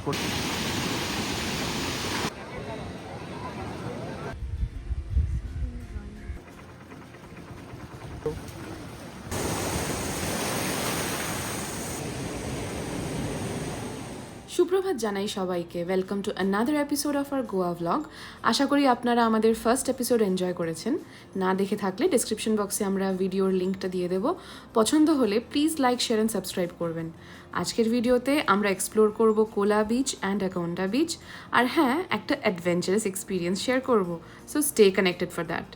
করতে। সুপ্রভাত জানাই সবাইকে, welcome to another episode of our Goa vlog. আশা করি আপনারা আমাদের ফার্স্ট এপিসোড এনজয় করেছেন। না দেখে থাকলে ডিসক্রিপশন বক্সে আমরা ভিডিওর লিঙ্কটা দিয়ে দেব। পছন্দ হলে please like, share and subscribe করবেন। আজকের ভিডিওতে আমরা এক্সপ্লোর করব কোলা বিচ অ্যান্ড অ্যাগন্ডা বিচ, আর হ্যাঁ, একটা অ্যাডভেঞ্চারাস এক্সপিরিয়েন্স শেয়ার করব। So stay connected for that.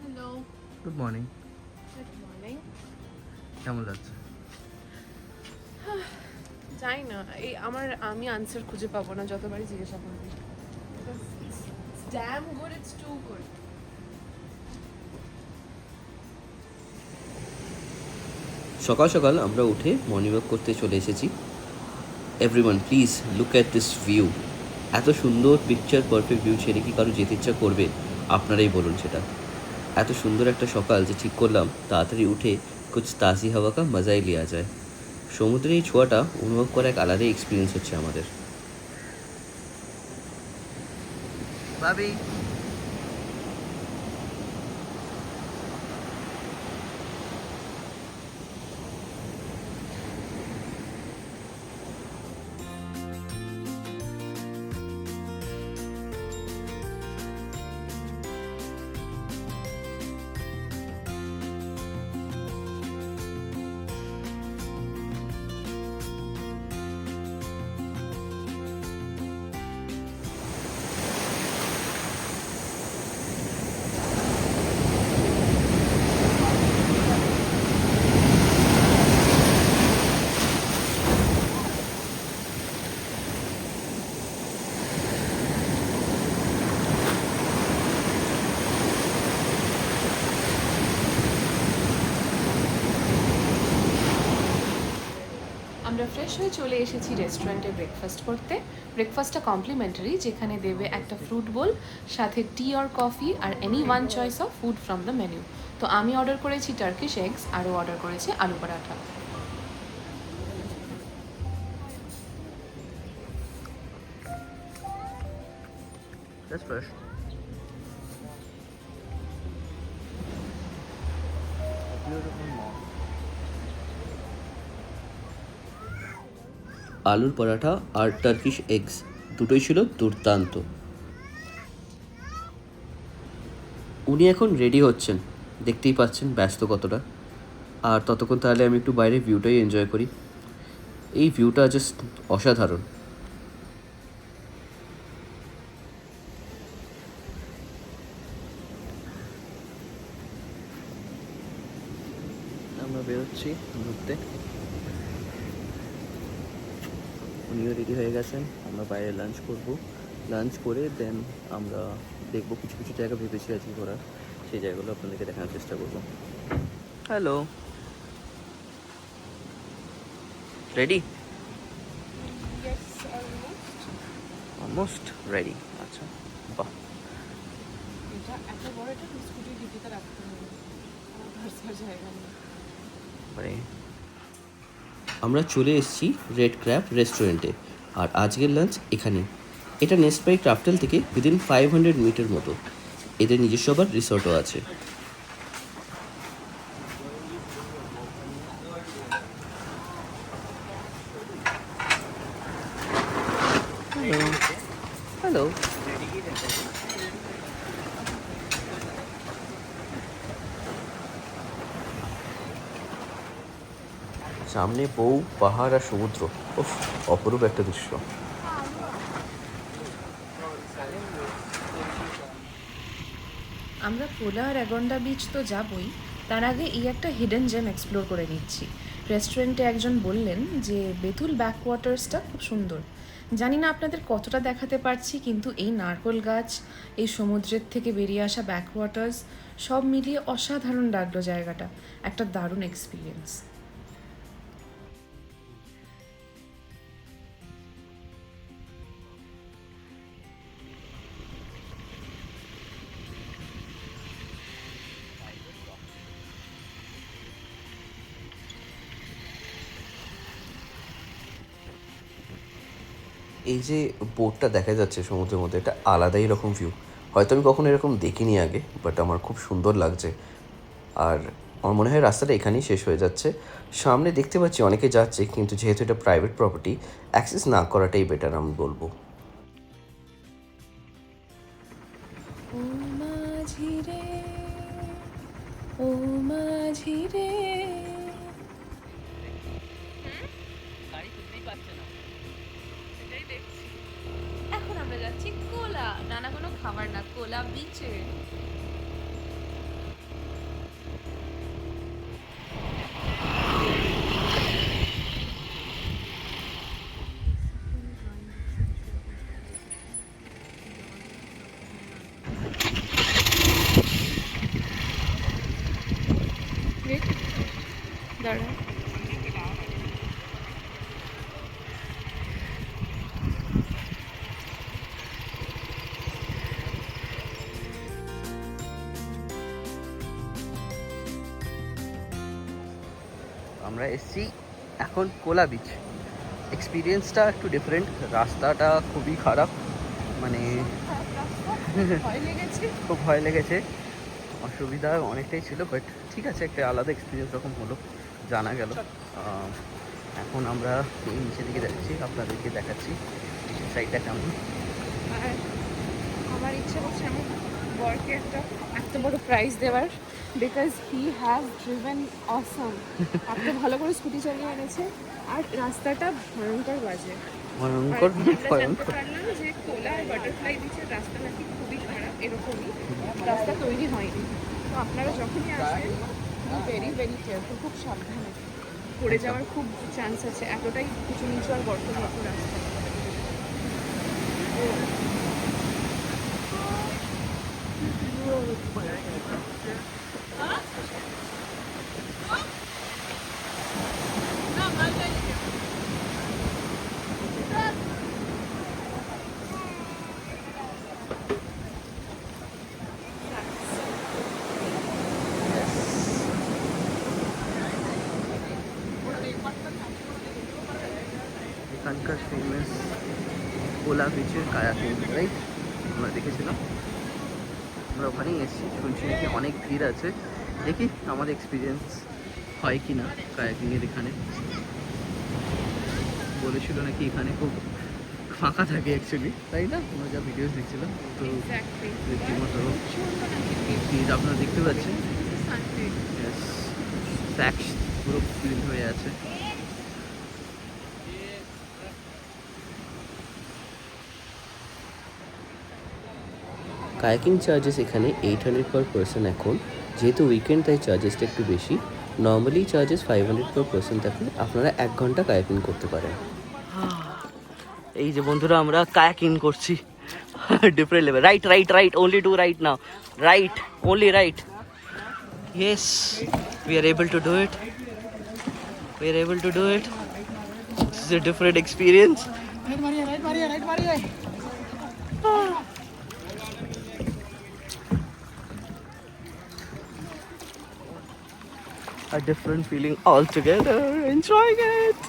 Hello, good morning. Good morning. কেমন লাগছে? জানি না, আমি আনসার খুঁজে পাবো না যতবারই জিজ্ঞাসা করবি। Damn good, it's too good. সকাল সকাল আমরা উঠে মর্নিং ওয়াক করতে চলে এসেছি। Everyone please look at this view. এত সুন্দর পিকচার পারফেক্ট ভিউ ছেড়ে কি কারো যেতে ইচ্ছা করবে? আপনারাই বলুন সেটা। এত সুন্দর একটা সকাল যে ঠিক করলাম তাড়াতাড়ি উঠে কুছ তাজি হাওয়া কা মজাই লিয়া যায়। সমুদ্রের এই ছোঁয়াটা অনুভব করা এক আলাদাই এক্সপিরিয়েন্স হচ্ছে আমাদের। ভাবি, আমরা ফ্রেশ হয়ে চলে এসেছি রেস্টুরেন্টে ব্রেকফাস্ট করতে। ব্রেকফাস্টটা কমপ্লিমেন্টারি, যেখানে দেবে একটা ফ্রুট বোল, সাথে টি অর কফি, আর any one choice of food from the menu. তো আমি অর্ডার করেছি টার্কিশ এগস, আরও অর্ডার করেছি আলু পরাঠা। That's fresh. আলুর পরাঠা আর টার্কিশ এগস দুটোই ছিল দুর্দান্ত। উনি এখন রেডি হচ্ছেন, দেখতেই পাচ্ছেন ব্যস্ত কতটা। আর ততক্ষণ তাহলে আমি একটু বাইরে ভিউটাই এনজয় করি। এই ভিউটা জাস্ট অসাধারণ। আমরা বেরোচ্ছি ঘুরতে। উনিও রেডি হয়ে গেছেন, আমরা বাইরে লাঞ্চ করব। লাঞ্চ করে দেন আমরা দেখবো কিছু কিছু জায়গা ভেবেছি আজকে ঘোরার, সেই জায়গাগুলো আপনাদেরকে দেখানোর চেষ্টা করব। Hello, ready? Almost ready. আচ্ছা, বাহ। আমরা চলে এসেছি রেড ক্র্যাব রেস্টুরেন্টে, আর আজকের লাঞ্চ এখানে। এটা নেস্ট বাই ক্রাফটেল থেকে উইদিন 500 মিটার মতো। এদের নিজস্ব আবার রিসর্টও আছে। Hello, hello. সামনে বউ, পাহাড় আর সমুদ্র, উফ, অপরূপ একটা দৃশ্য। আমরা কোলা আর অ্যাগন্ডা বিচ তো যাবই, তার আগে এই একটা হিডেন জেম এক্সপ্লোর করে নিচ্ছি। রেস্টুরেন্টে একজন বললেন যে বেতুল ব্যাকওয়াটার্সটা খুব সুন্দর। জানি না আপনাদের কতটা দেখাতে পারছি, কিন্তু এই নারকেল গাছ, এই সমুদ্রের থেকে বেরিয়ে আসা ব্যাকওয়াটার্স, সব মিলিয়ে অসাধারণ লাগলো জায়গাটা। একটা দারুণ এক্সপিরিয়েন্স। এই যে বোটটা দেখা যাচ্ছে সমুদ্রের মধ্যে, এটা আলাদাই রকম ভিউ। হয়তো আমি কখনো এরকম দেখিনি আগে, বাট আমার খুব সুন্দর লাগছে। আর আমার মনে হয় রাস্তাটা এখানেই শেষ হয়ে যাচ্ছে। সামনে দেখতে পাচ্ছি অনেকে যাচ্ছে, কিন্তু যেহেতু এটা প্রাইভেট প্রপার্টি, অ্যাক্সেস না করাটাই বেটার আমি বলবো। ও মাঝি রে, ও মাঝি রে। এখন আমরা যাচ্ছি কোলা, নানা কোনো খাবার না, কোলা বিচে। দাঁড়া, আমরা এসছি এখন কোলা বিচ। এক্সপিরিয়েন্সটা একটু ডিফারেন্ট, রাস্তাটা খুবই খারাপ, মানে ভয় লেগেছে। খুব ভয় লেগেছে, অসুবিধা অনেকটাই ছিল, বাট ঠিক আছে, একটা আলাদা এক্সপিরিয়েন্স রকম হলো, জানা গেল। এখন আমরা এই নিচের দিকে যাচ্ছি, আপনাদেরকে দেখাচ্ছি নিচের সাইডটা কেমন। আর আমার ইচ্ছে হচ্ছে আমার বরকে একটা এত বড় প্রাইজ দেওয়ার, বিকজ হি হ্যাজ ড্রিভেন অসম। এত ভালো করে স্কুটি চালিয়ে এনেছে, আর রাস্তাটা ভয়ঙ্কর বাজে। ভয়ঙ্কর আর আমরা জানতে ভয়ঙ্কর। পারলাম যে কোলা আর বাটারফ্লাই বিচের রাস্তা নাকি খুবই খারাপ, এরকমই রাস্তা তৈরি হয়নি। তো আপনারা যখনই আসবেন ভেরি ভেরি কেয়ারফুল, খুব সাবধানে, পড়ে যাওয়ার খুব চান্স আছে, এতটাই কিছু নিচু আর গর্ত গর্ত রাস্তা। এখানকার ফেমাস কোলা বিচের কায়াকিং, রাইট? আমরা দেখেছিলাম, আমরা ওখানেই এসেছি, শুনছি নাকি অনেক ভিড় আছে। দেখি আমাদের এক্সপিরিয়েন্স হয় কি না কায়াকিংয়ের। এখানে বলেছিল নাকি এখানে খুব ফাঁকা থাকে অ্যাকচুয়ালি, তাই না? আমরা যা ভিডিওস দেখছিলাম, তো রীতিমতো ভিড় আপনারা দেখতে পাচ্ছেন। ট্যাক্স পুরো ফিল হয়ে আছে। কায়াকিং চার্জেস এখানে 800 পার পার্সন এখন, যেহেতু উইকেন্ড তাই চার্জেসটা একটু বেশি। নর্মালি চার্জেস 500 পার পার্সন থাকে, আপনারা 1 ঘন্টা কায়াকিং করতে পারেন। এই যে বন্ধুরা আমরা কায়াকিং করছি different level. Right right right, only two right now, right, only right. Yes, we are able to do it, we are able to do it. This is a different experience. Right Maria. A different feeling altogether, enjoying it.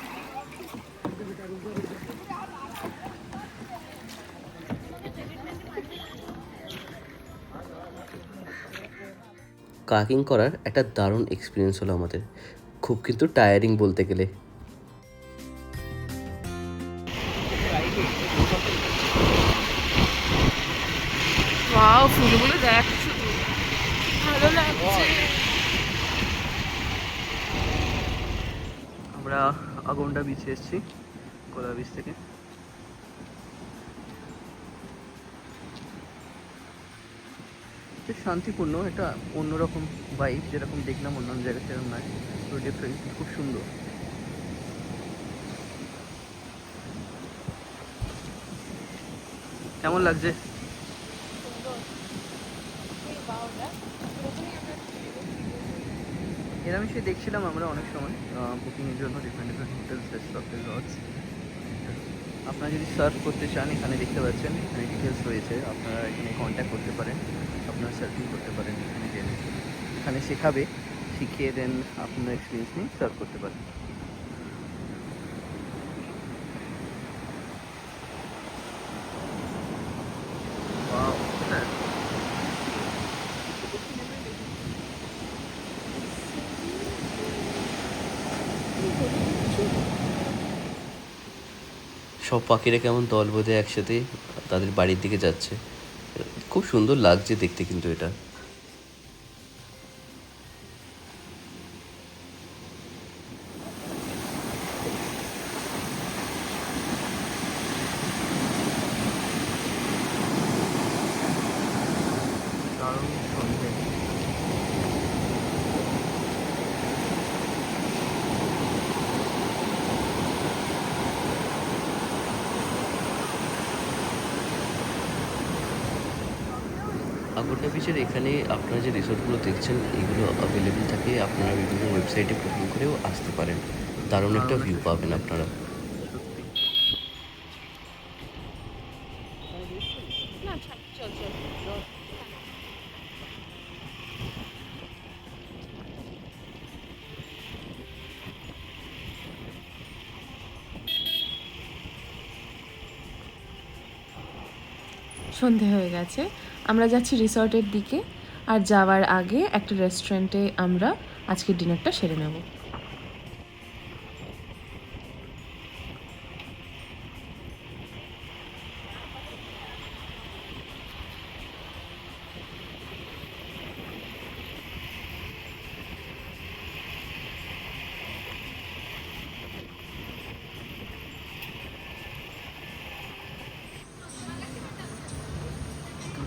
কাকিং করার একটা দারুণ experience হলো আমাদের, খুব কিন্তু tiring বলতে গেলে। Wow, ফুলগুলো দেখ শুধু, ভালো লাগছে। আমরা আগন্ডা বিচে এসেছি কোলা বিচ থেকে। শান্তিপূর্ণ, এটা অন্যরকম ভাইব, যেরকম দেখলাম অন্যান্য জায়গায় সেরকম নয়, পুরো ডিফারেন্ট, খুব সুন্দর। কেমন লাগছে? এর আমি সে দেখছিলাম আমরা অনেক সময় বুকিংয়ের জন্য different different hotels, restaurant, lodge. আপনারা যদি সার্চ করতে চান, এখানে দেখতে পাচ্ছেন এখানে ডিটেলস রয়েছে, আপনারা এখানে কন্ট্যাক্ট করতে পারেন, আপনারা সার্চিং করতে পারেন এখানে গেলে, এখানে শেখাবে, শিখিয়ে দেন, আপনার এক্সপিরিয়েন্স নিয়ে সার্চ করতে পারেন। সব পাখিরা কেমন দল বেঁধে একসাথে তাদের বাড়ির দিকে যাচ্ছে। খুব সুন্দর লাগছে দেখতে কিন্তু এটা। দারুণ সন্ধে। আগরতলা বিচের এখানে আপনারা যে রিসোর্টগুলো দেখছেন এগুলো অ্যাভেলেবেল থাকে, আপনারা বিভিন্ন ওয়েবসাইটে বুকিং করেও আসতে পারেন। দারুণ একটা ভিউ পাবেন আপনারা। সন্ধে হয়ে গেছে, আমরা যাচ্ছি রিসর্টের দিকে। আর যাওয়ার আগে একটা রেস্টুরেন্টে আমরা আজকের ডিনারটা সেরে নেব।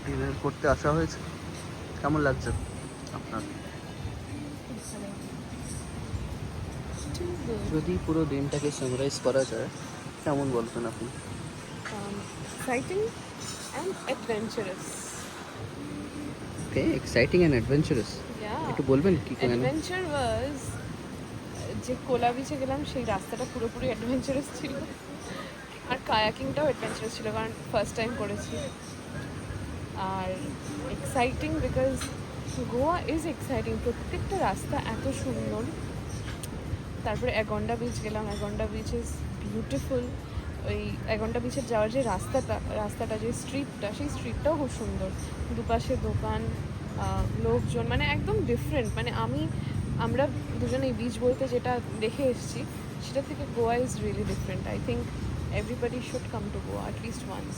ডিনার করতে আসা হয়েছে। কেমন লাগছে আপনার? যদি পুরো দিনটাকে সামারাইজ করা যায় কেমন বলবেন আপনি? Exciting and adventurous. Okay, exciting and adventurous. Yeah. একটু বলবেন কি কেন? অ্যাডভেঞ্চার ওয়াজ যে কোলা বিচে গেলাম সেই রাস্তাটা পুরোপুরি অ্যাডভেঞ্চারাস ছিল, আর কায়াকিংটাও অ্যাডভেঞ্চারাস ছিল কারণ ফার্স্ট টাইম করেছি। আর exciting because Goa is exciting, প্রত্যেকটা রাস্তা এত সুন্দর। তারপরে অ্যাগন্ডা বিচ গেলাম, অ্যাগন্ডা বিচ ইজ বিউটিফুল। ওই অ্যাগন্ডা বিচের যাওয়ার যে রাস্তাটা যে স্ট্রিটটা, সেই স্ট্রিটটাও খুব সুন্দর। দুপাশে দোকান, লোকজন, মানে একদম ডিফারেন্ট। মানে আমরা দুজন এই বিচ বইতে যেটা দেখে এসেছি সেটা থেকে Goa is really different. I think everybody should come to Goa at least once.